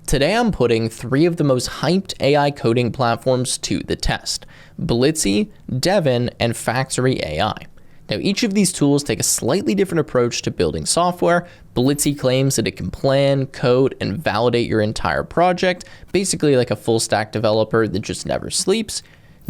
Today I'm putting 3 of the most hyped AI coding platforms to the test: Blitzy, Devin, and Factory AI. Now, each of these tools take a slightly different approach to building software. Blitzy claims that it can plan, code, and validate your entire project, basically like a full stack developer that just never sleeps.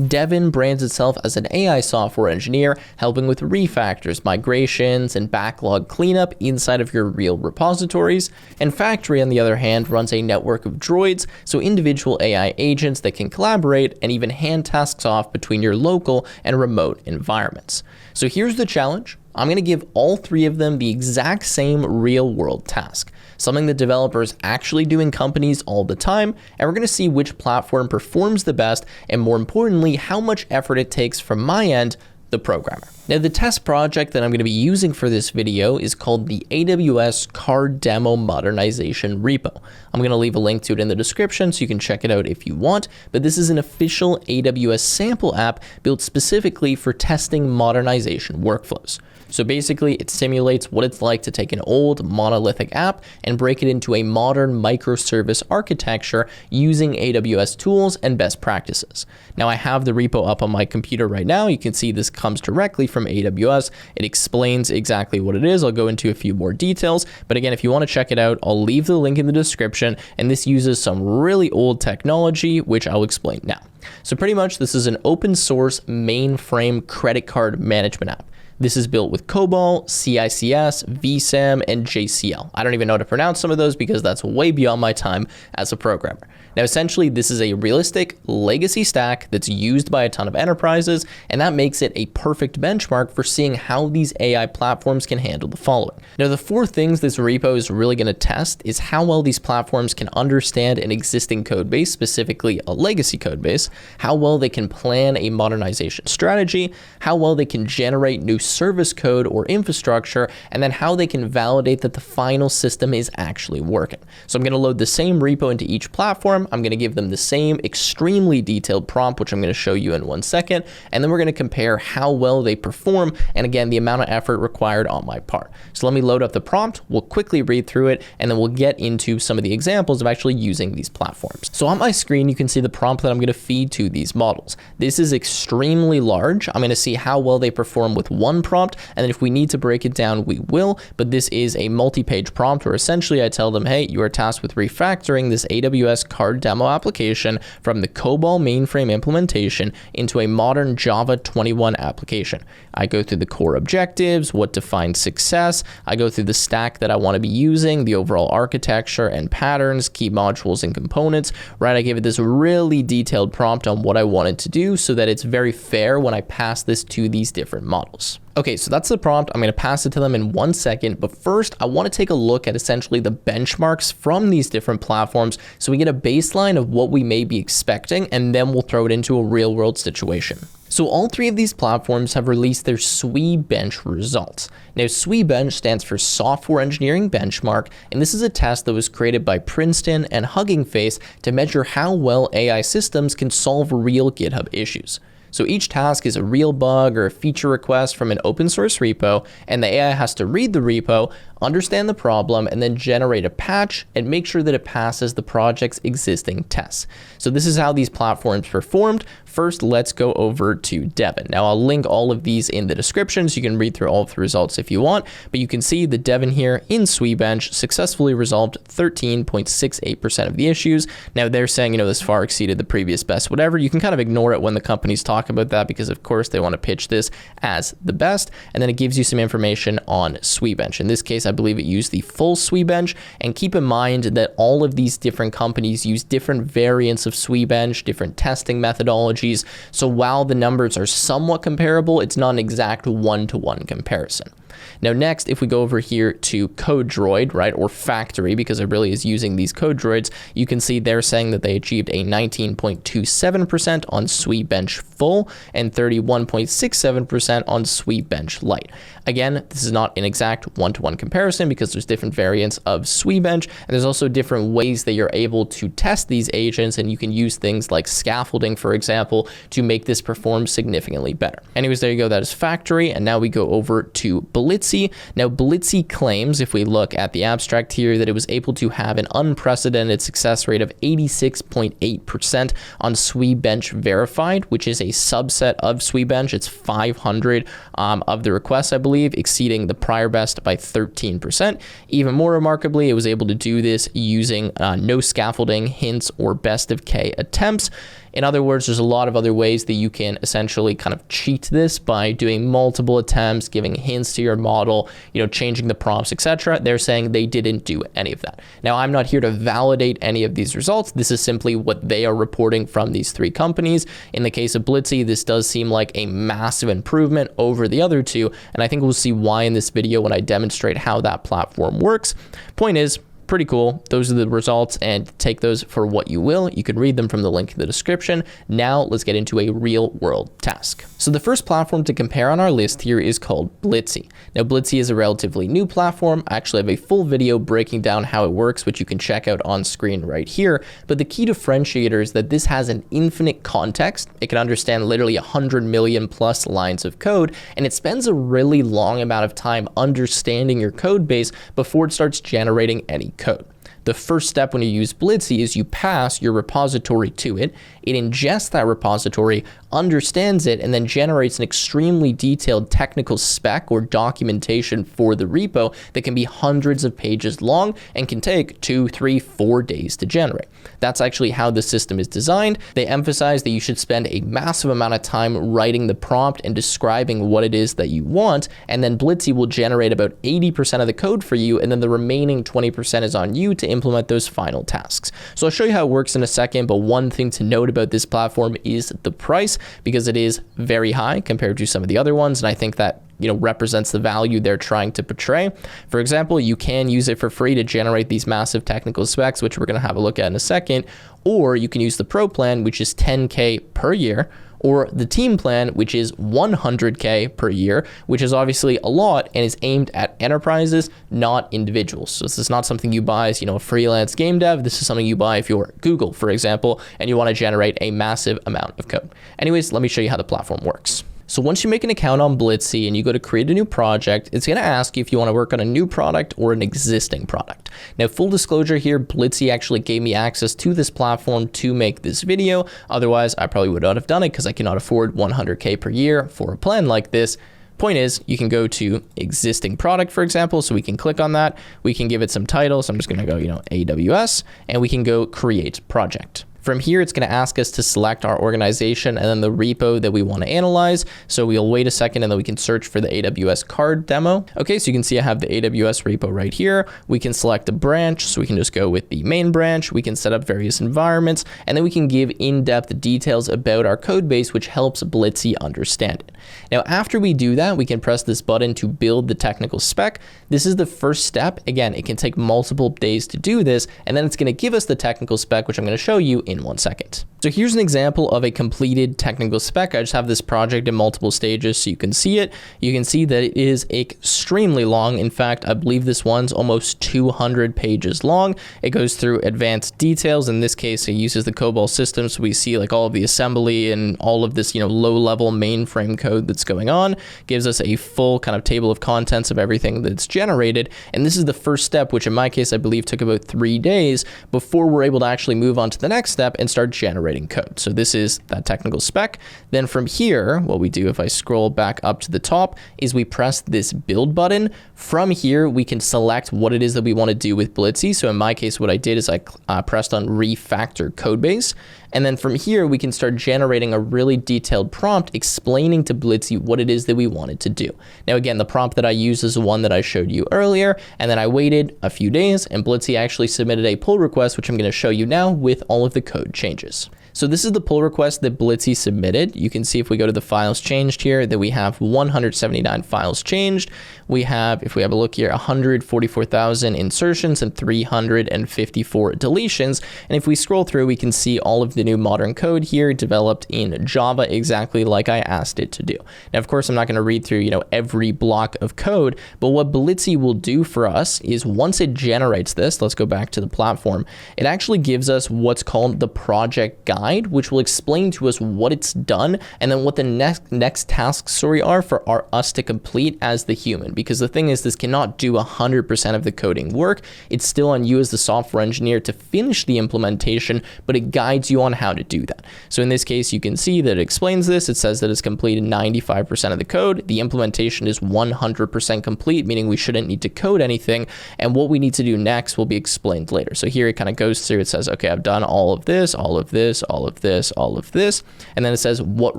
Devin brands itself as an AI software engineer, helping with refactors, migrations, and backlog cleanup inside of your real repositories. And Factory, on the other hand, runs a network of droids, so individual AI agents that can collaborate and even hand tasks off between your local and remote environments. So here's the challenge. I'm going to give all 3 of them the exact same real-world task, something that developers actually do in companies all the time, and we're going to see which platform performs the best, and more importantly, how much effort it takes from my end, the programmer. Now, the test project that I'm going to be using for this video is called the AWS Card Demo Modernization Repo. I'm going to leave a link to it in the description so you can check it out if you want, but this is an official AWS sample app built specifically for testing modernization workflows. So basically, it simulates what it's like to take an old monolithic app and break it into a modern microservice architecture using AWS tools and best practices. Now, I have the repo up on my computer right now. You can see this comes directly from AWS. It explains exactly what it is. I'll go into a few more details, but again, if you want to check it out, I'll leave the link in the description, and this uses some really old technology, which I'll explain now. So pretty much, this is an open source mainframe credit card management app. This is built with COBOL, CICS, vSAM, and JCL. I don't even know how to pronounce some of those because that's way beyond my time as a programmer. Now, essentially, this is a realistic legacy stack that's used by a ton of enterprises, and that makes it a perfect benchmark for seeing how these AI platforms can handle the following. Now, the 4 things this repo is really going to test is how well these platforms can understand an existing code base, specifically a legacy code base, how well they can plan a modernization strategy, how well they can generate new service code or infrastructure, and then how they can validate that the final system is actually working. So I'm going to load the same repo into each platform. I'm going to give them the same extremely detailed prompt, which I'm going to show you in 1 second, and then we're going to compare how well they perform, and again, the amount of effort required on my part. So let me load up the prompt, we'll quickly read through it, and then we'll get into some of the examples of actually using these platforms. So on my screen, you can see the prompt that I'm going to feed to these models. This is extremely large. I'm going to see how well they perform with one prompt, and then if we need to break it down, we will, but this is a multi-page prompt where essentially I tell them, hey, you are tasked with refactoring this AWS card demo application from the COBOL mainframe implementation into a modern Java 21 application. I go through the core objectives, what defines success. I go through the stack that I want to be using, the overall architecture and patterns, key modules and components, right? I gave it this really detailed prompt on what I wanted to do so that it's very fair when I pass this to these different models. Okay, so that's the prompt. I'm going to pass it to them in 1 second, but first I want to take a look at essentially the benchmarks from these different platforms so we get a baseline of what we may be expecting, and then we'll throw it into a real world situation. So all 3 of these platforms have released their SWE Bench results. Now, SWE Bench stands for Software Engineering Benchmark, and this is a test that was created by Princeton and Hugging Face to measure how well AI systems can solve real GitHub issues. So each task is a real bug or a feature request from an open source repo, and the AI has to read the repo, understand the problem, and then generate a patch and make sure that it passes the project's existing tests. So this is how these platforms performed. First, let's go over to Devin. Now, I'll link all of these in the description so you can read through all of the results if you want, but you can see the Devin here in SWE Bench successfully resolved 13.68% of the issues. Now, they're saying, this far exceeded the previous best, whatever. You can kind of ignore it when the companies talk about that because, of course, they want to pitch this as the best, and then it gives you some information on SWE Bench. In this case, I believe it used the full SWE Bench, and keep in mind that all of these different companies use different variants of SWE Bench, different testing methodologies. So while the numbers are somewhat comparable, it's not an exact one-to-one comparison. Now next, if we go over here to CodeDroid, right, or Factory, because it really is using these code droids, you can see they're saying that they achieved a 19.27% on SWE Bench Full and 31.67% on SWE Bench Lite. Again, this is not an exact one-to-one comparison because there's different variants of SWE Bench, and there's also different ways that you're able to test these agents, and you can use things like scaffolding, for example, to make this perform significantly better. Anyways, there you go. That is Factory, and now we go over to Blitzy. Blitzy. Now, Blitzy claims, if we look at the abstract here, that it was able to have an unprecedented success rate of 86.8% on SWE Bench verified, which is a subset of SWE Bench. It's 500 of the requests, I believe, exceeding the prior best by 13%. Even more remarkably, it was able to do this using no scaffolding, hints, or best of K attempts. In other words, there's a lot of other ways that you can essentially kind of cheat this by doing multiple attempts, giving hints to your model, changing the prompts, etc. They're saying they didn't do any of that. Now, I'm not here to validate any of these results. This is simply what they are reporting from these three companies. In the case of Blitzy, this does seem like a massive improvement over the other two, and I think we'll see why in this video when I demonstrate how that platform works. Point is, pretty cool. Those are the results, and take those for what you will. You can read them from the link in the description. Now let's get into a real world task. So the first platform to compare on our list here is called Blitzy. Now, Blitzy is a relatively new platform. I actually have a full video breaking down how it works, which you can check out on screen right here. But the key differentiator is that this has an infinite context. It can understand literally 100 million plus lines of code, and it spends a really long amount of time understanding your code base before it starts generating any code. The first step when you use Blitzy is you pass your repository to it. It ingests that repository, understands it, and then generates an extremely detailed technical spec or documentation for the repo that can be hundreds of pages long and can take 2, 3, 4 days to generate. That's actually how the system is designed. They emphasize that you should spend a massive amount of time writing the prompt and describing what it is that you want, and then Blitzy will generate about 80% of the code for you, and then the remaining 20% is on you to implement those final tasks. So I'll show you how it works in a second, but one thing to note about this platform is the price, because it is very high compared to some of the other ones, and I think that represents the value they're trying to portray. For example, you can use it for free to generate these massive technical specs, which we're going to have a look at in a second, or you can use the Pro plan, which is $10K per year, or the team plan, which is $100K per year, which is obviously a lot and is aimed at enterprises, not individuals. So this is not something you buy as, a freelance game dev. This is something you buy if you're Google, for example, and you want to generate a massive amount of code. Anyways, let me show you how the platform works. So once you make an account on Blitzy and you go to create a new project, it's going to ask you if you want to work on a new product or an existing product. Now, full disclosure here, Blitzy actually gave me access to this platform to make this video. Otherwise, I probably would not have done it because I cannot afford 100K per year for a plan like this. Point is, you can go to existing product, for example, so we can click on that. We can give it some title. So I'm just going to go, AWS, and we can go create project. From here, it's going to ask us to select our organization and then the repo that we want to analyze. So we'll wait a second and then we can search for the AWS card demo. Okay, so you can see I have the AWS repo right here. We can select a branch, so we can just go with the main branch. We can set up various environments, and then we can give in-depth details about our code base, which helps Blitzy understand it. Now, after we do that, we can press this button to build the technical spec. This is the first step. Again, it can take multiple days to do this, and then it's going to give us the technical spec, which I'm going to show you in 1 second. So here's an example of a completed technical spec. I just have this project in multiple stages so you can see it. You can see that it is extremely long. In fact, I believe this one's almost 200 pages long. It goes through advanced details. In this case, it uses the COBOL system, so we see like all of the assembly and all of this, low-level mainframe code that's going on. Gives us a full kind of table of contents of everything that's generated. And this is the first step, which in my case, I believe took about 3 days before we're able to actually move on to the next step and start generating code. So this is that technical spec. Then from here, what we do, if I scroll back up to the top, is we press this build button. From here, we can select what it is that we want to do with Blitzy. So in my case, what I did is I pressed on refactor codebase. And then from here, we can start generating a really detailed prompt explaining to Blitzy what it is that we wanted to do. Now, again, the prompt that I used is the one that I showed you earlier. And then I waited a few days and Blitzy actually submitted a pull request, which I'm going to show you now with all of the code changes. So this is the pull request that Blitzy submitted. You can see if we go to the files changed here that we have 179 files changed. We have, if we have a look here, 144,000 insertions and 354 deletions. And if we scroll through, we can see all of the new modern code here developed in Java exactly like I asked it to do. Now, of course, I'm not going to read through, every block of code, but what Blitzy will do for us is once it generates this, let's go back to the platform, it actually gives us what's called the project guide. guide, which will explain to us what it's done and then what the next tasks are for us to complete as the human. Because the thing is, this cannot do 100% of the coding work. It's still on you as the software engineer to finish the implementation, but it guides you on how to do that. So in this case, you can see that it explains this. It says that it's completed 95% of the code. The implementation is 100% complete, meaning we shouldn't need to code anything. And what we need to do next will be explained later. So here it kind of goes through. It says, okay, I've done all of this, all of this, all of this, all of this. And then it says what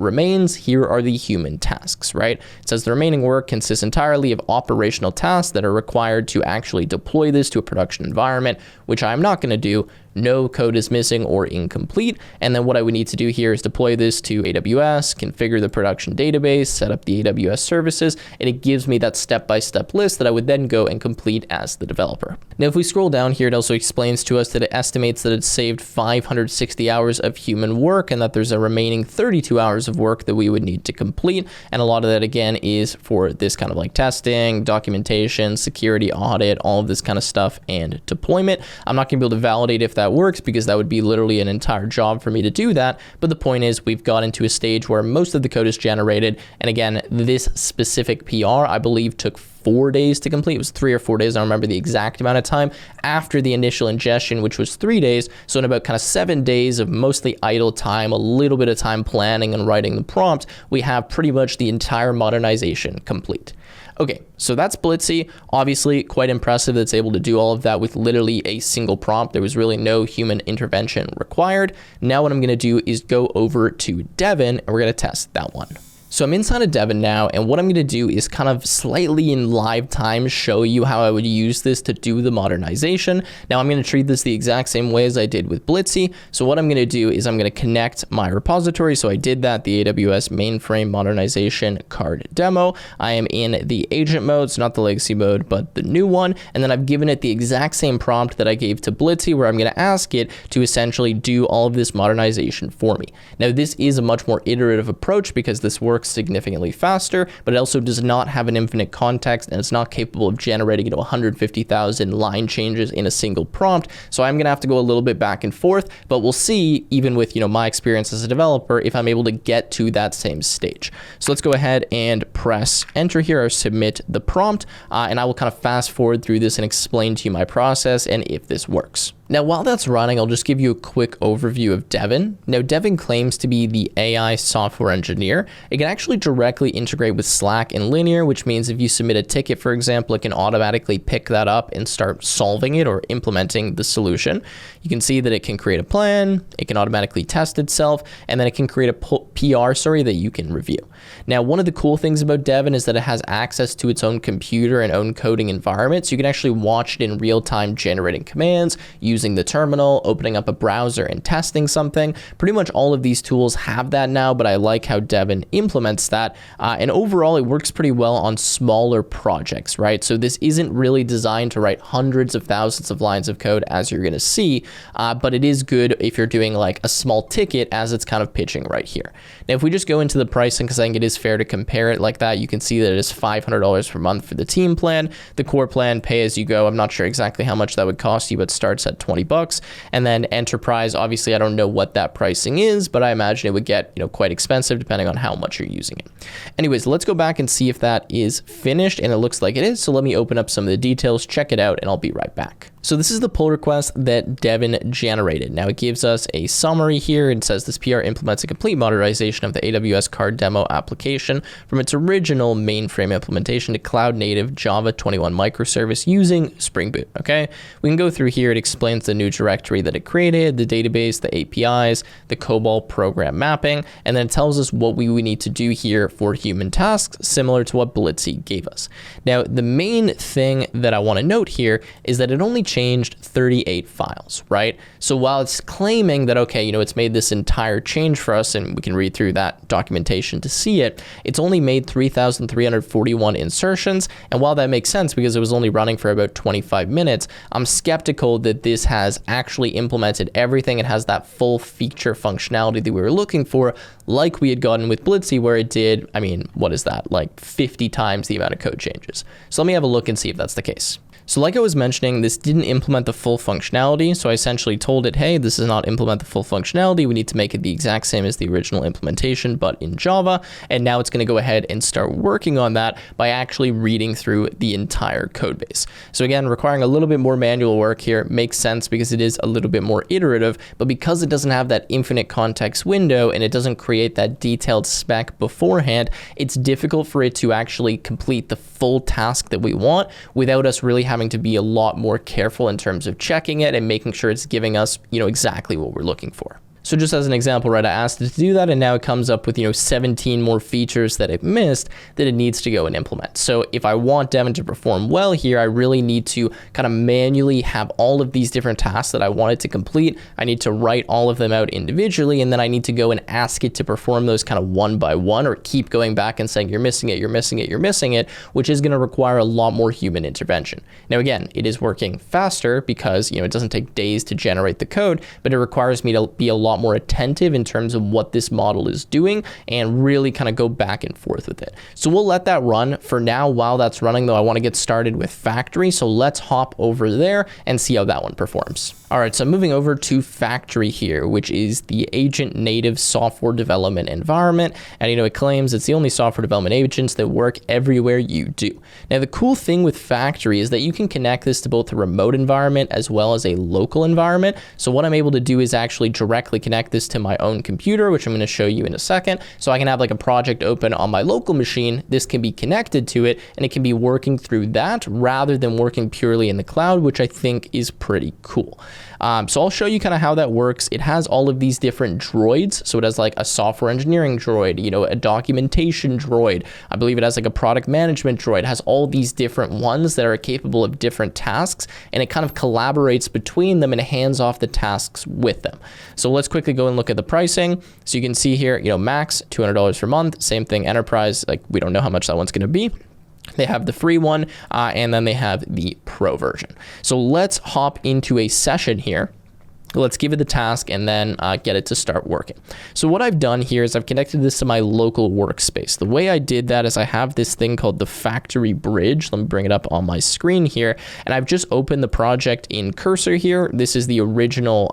remains. Here are the human tasks, right? It says the remaining work consists entirely of operational tasks that are required to actually deploy this to a production environment, which I'm not going to do. No code is missing or incomplete. And then what I would need to do here is deploy this to AWS, configure the production database, set up the AWS services, and it gives me that step-by-step list that I would then go and complete as the developer. Now, if we scroll down here, it also explains to us that it estimates that it's saved 560 hours of human work and that there's a remaining 32 hours of work that we would need to complete. And a lot of that, again, is for this kind of like testing, documentation, security audit, all of this kind of stuff and deployment. I'm not going to be able to validate if that works because that would be literally an entire job for me to do that. But the point is, we've gotten to a stage where most of the code is generated. And again, this specific PR, I believe, took 4 days to complete. It was 3 or 4 days. I don't remember the exact amount of time after the initial ingestion, which was 3 days. So in about kind of 7 days of mostly idle time, a little bit of time planning and writing the prompt, we have pretty much the entire modernization complete. Okay, so that's Blitzy. Obviously, quite impressive that it's able to do all of that with literally a single prompt. There was really no human intervention required. Now what I'm going to do is go over to Devin, and we're going to test that one. So I'm inside of Devin now, and what I'm going to do is kind of slightly in live time show you how I would use this to do the modernization. Now I'm going to treat this the exact same way as I did with Blitzy. So what I'm going to do is I'm going to connect my repository. So I did that, the AWS mainframe modernization card demo. I am in the agent mode, so not the legacy mode, but the new one. And then I've given it the exact same prompt that I gave to Blitzy, where I'm going to ask it to essentially do all of this modernization for me. Now this is a much more iterative approach because this works significantly faster, but it also does not have an infinite context and it's not capable of generating 150,000 line changes in a single prompt. So I'm gonna have to go a little bit back and forth, but we'll see, even with my experience as a developer, if I'm able to get to that same stage. So let's go ahead and press enter here or submit the prompt, and I will kind of fast forward through this and explain to you my process and if this works. Now, while that's running, I'll just give you a quick overview of Devin. Now, Devin claims to be the AI software engineer. It can actually directly integrate with Slack and Linear, which means if you submit a ticket, for example, it can automatically pick that up and start solving it or implementing the solution. You can see that it can create a plan, it can automatically test itself, and then it can create a PR that you can review. Now, one of the cool things about Devin is that it has access to its own computer and own coding environment, so you can actually watch it in real time generating commands, using the terminal, opening up a browser and testing something. Pretty much all of these tools have that now, but I like how Devin implements that. And overall, it works pretty well on smaller projects, right? So this isn't really designed to write hundreds of thousands of lines of code, as you're going to see, but it is good if you're doing like a small ticket, as it's kind of pitching right here. Now, if we just go into the pricing, because I think it is fair to compare it like that, you can see that it is $500 per month for the team plan. The core plan, pay as you go. I'm not sure exactly how much that would cost you, but starts at $20. And then enterprise, obviously, I don't know what that pricing is, but I imagine it would get quite expensive depending on how much you're using it. Anyways, let's go back and see if that is finished, and it looks like it is. So let me open up some of the details, check it out, and I'll be right back. So this is the pull request that Devin generated. Now it gives us a summary here. It says this PR implements a complete modernization of the AWS card demo application from its original mainframe implementation to cloud native Java 21 microservice using Spring Boot. Okay, we can go through here. It explains the new directory that it created, the database, the APIs, the COBOL program mapping, and then it tells us what we would need to do here for human tasks, similar to what Blitzy gave us. Now, the main thing that I want to note here is that it only changed 38 files, right? So while it's claiming that, okay, it's made this entire change for us, and we can read through that documentation to see it, it's only made 3,341 insertions. And while that makes sense because it was only running for about 25 minutes, I'm skeptical that this has actually implemented everything. It has that full feature functionality that we were looking for, like we had gotten with Blitzy, where it did, what is that, like 50 times the amount of code changes. So let me have a look and see if that's the case. So like I was mentioning, this didn't implement the full functionality. So I essentially told it, hey, this does not implement the full functionality. We need to make it the exact same as the original implementation, but in Java. And now it's going to go ahead and start working on that by actually reading through the entire code base. So again, requiring a little bit more manual work here makes sense because it is a little bit more iterative, but because it doesn't have that infinite context window and it doesn't create that detailed spec beforehand, it's difficult for it to actually complete the full task that we want without us really having to be a lot more careful in terms of checking it and making sure it's giving us, exactly what we're looking for. So just as an example, right, I asked it to do that and now it comes up with, 17 more features that it missed that it needs to go and implement. So if I want Devin to perform well here, I really need to kind of manually have all of these different tasks that I want it to complete. I need to write all of them out individually, and then I need to go and ask it to perform those kind of one by one, or keep going back and saying, you're missing it, you're missing it, you're missing it, which is going to require a lot more human intervention. Now, again, it is working faster because, it doesn't take days to generate the code, but it requires me to be a lot more attentive in terms of what this model is doing and really kind of go back and forth with it. So we'll let that run for now. While that's running though, I want to get started with Factory. So let's hop over there and see how that one performs. All right, so I'm moving over to Factory here, which is the agent native software development environment. And it claims it's the only software development agents that work everywhere you do. Now, the cool thing with Factory is that you can connect this to both a remote environment as well as a local environment. So what I'm able to do is actually directly connect this to my own computer, which I'm going to show you in a second. So I can have like a project open on my local machine. This can be connected to it and it can be working through that rather than working purely in the cloud, which I think is pretty cool. So I'll show you kind of how that works. It has all of these different droids. So it has like a software engineering droid, a documentation droid. I believe it has like a product management droid. It has all these different ones that are capable of different tasks, and it kind of collaborates between them and hands off the tasks with them. So let's quickly go and look at the pricing. So you can see here, max $200 per month. Same thing, enterprise, like we don't know how much that one's going to be. They have the free one, and then they have the pro version. So let's hop into a session here. Let's give it the task and then get it to start working. So what I've done here is I've connected this to my local workspace. The way I did that is I have this thing called the Factory Bridge. Let me bring it up on my screen here. And I've just opened the project in Cursor here. This is the original,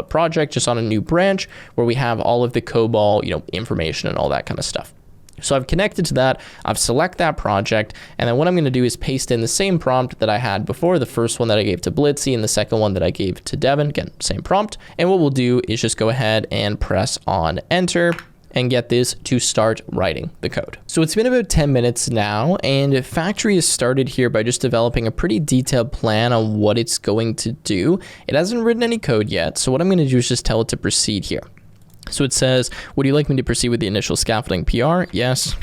project, just on a new branch where we have all of the COBOL, information and all that kind of stuff. So I've connected to that, I've select that project, and then what I'm going to do is paste in the same prompt that I had before, the first one that I gave to Blitzy and the second one that I gave to Devin. Again, same prompt. And what we'll do is just go ahead and press on enter and get this to start writing the code. So it's been about 10 minutes now, and Factory has started here by just developing a pretty detailed plan on what it's going to do. It hasn't written any code yet, so what I'm going to do is just tell it to proceed here. So it says, would you like me to proceed with the initial scaffolding PR? Yes.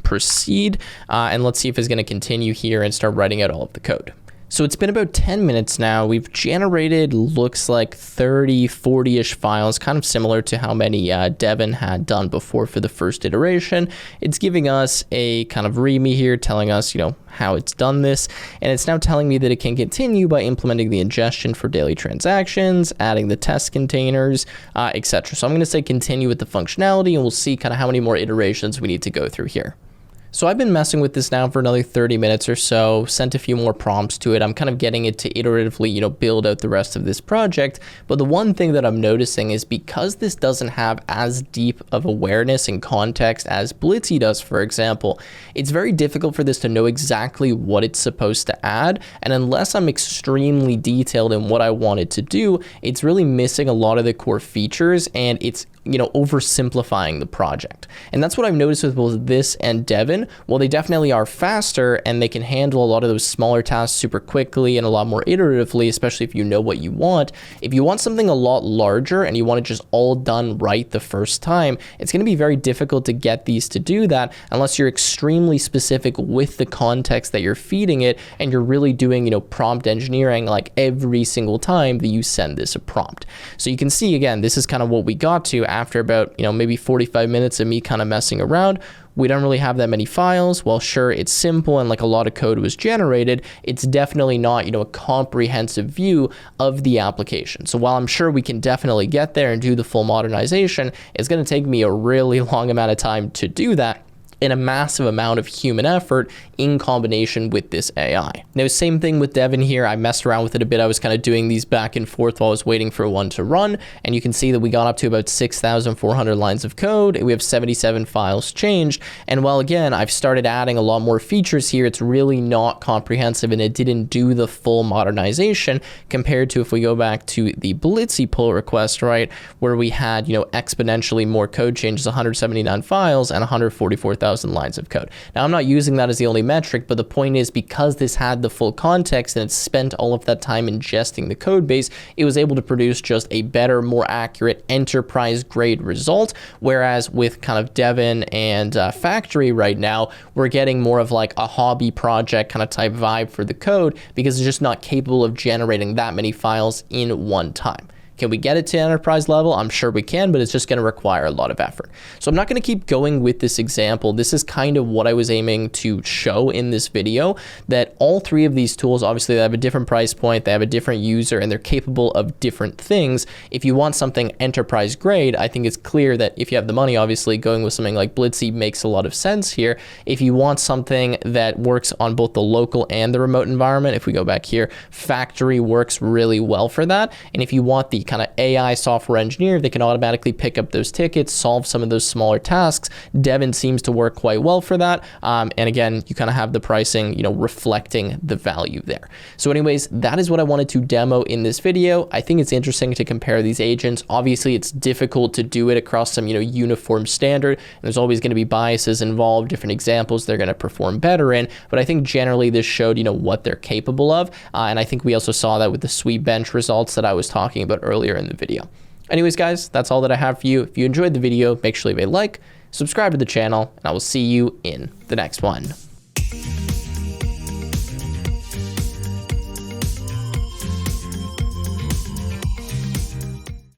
Proceed. And let's see if it's going to continue here and start writing out all of the code. So it's been about 10 minutes now. We've generated, looks like 30, 40-ish files, kind of similar to how many Devin had done before for the first iteration. It's giving us a kind of README here telling us, how it's done this. And it's now telling me that it can continue by implementing the ingestion for daily transactions, adding the test containers, etc. So I'm going to say continue with the functionality, and we'll see kind of how many more iterations we need to go through here. So I've been messing with this now for another 30 minutes or so, sent a few more prompts to it. I'm kind of getting it to iteratively, build out the rest of this project. But the one thing that I'm noticing is because this doesn't have as deep of awareness and context as Blitzy does, for example, it's very difficult for this to know exactly what it's supposed to add. And unless I'm extremely detailed in what I want it to do, it's really missing a lot of the core features, and it's oversimplifying the project. And that's what I've noticed with both this and Devin. Well, they definitely are faster and they can handle a lot of those smaller tasks super quickly and a lot more iteratively, especially if you know what you want. If you want something a lot larger and you want it just all done right the first time, it's going to be very difficult to get these to do that unless you're extremely specific with the context that you're feeding it and you're really doing, prompt engineering like every single time that you send this a prompt. So you can see, again, this is kind of what we got to after about, maybe 45 minutes of me kind of messing around. We don't really have that many files. Well, sure, it's simple and like a lot of code was generated. It's definitely not, a comprehensive view of the application. So while I'm sure we can definitely get there and do the full modernization, it's going to take me a really long amount of time to do that. and a massive amount of human effort in combination with this AI. Now, same thing with Devin here. I messed around with it a bit. I was kind of doing these back and forth while I was waiting for one to run. And you can see that we got up to about 6,400 lines of code. We have 77 files changed. And while again, I've started adding a lot more features here, it's really not comprehensive and it didn't do the full modernization compared to if we go back to the Blitzy pull request, right? Where we had, exponentially more code changes, 179 files and 144,000 lines of code. Now, I'm not using that as the only metric, but the point is because this had the full context and it spent all of that time ingesting the code base, it was able to produce just a better, more accurate enterprise grade result. Whereas with kind of Devin and Factory right now, we're getting more of like a hobby project kind of type vibe for the code because it's just not capable of generating that many files in one time. Can we get it to enterprise level? I'm sure we can, but it's just going to require a lot of effort. So I'm not going to keep going with this example. This is kind of what I was aiming to show in this video, that all three of these tools, obviously they have a different price point, they have a different user, and they're capable of different things. If you want something enterprise grade, I think it's clear that if you have the money, obviously going with something like Blitzy makes a lot of sense here. If you want something that works on both the local and the remote environment, if we go back here, Factory works really well for that. And if you want the kind of AI software engineer that can automatically pick up those tickets, solve some of those smaller tasks, Devin seems to work quite well for that. And again, you kind of have the pricing, reflecting the value there. So anyways, that is what I wanted to demo in this video. I think it's interesting to compare these agents. Obviously, it's difficult to do it across some, uniform standard. And there's always going to be biases involved, different examples they're going to perform better in. But I think generally this showed, what they're capable of. And I think we also saw that with the SWE Bench results that I was talking about earlier in the video. Anyways, guys, that's all that I have for you. If you enjoyed the video, make sure you leave a like, subscribe to the channel, and I will see you in the next one.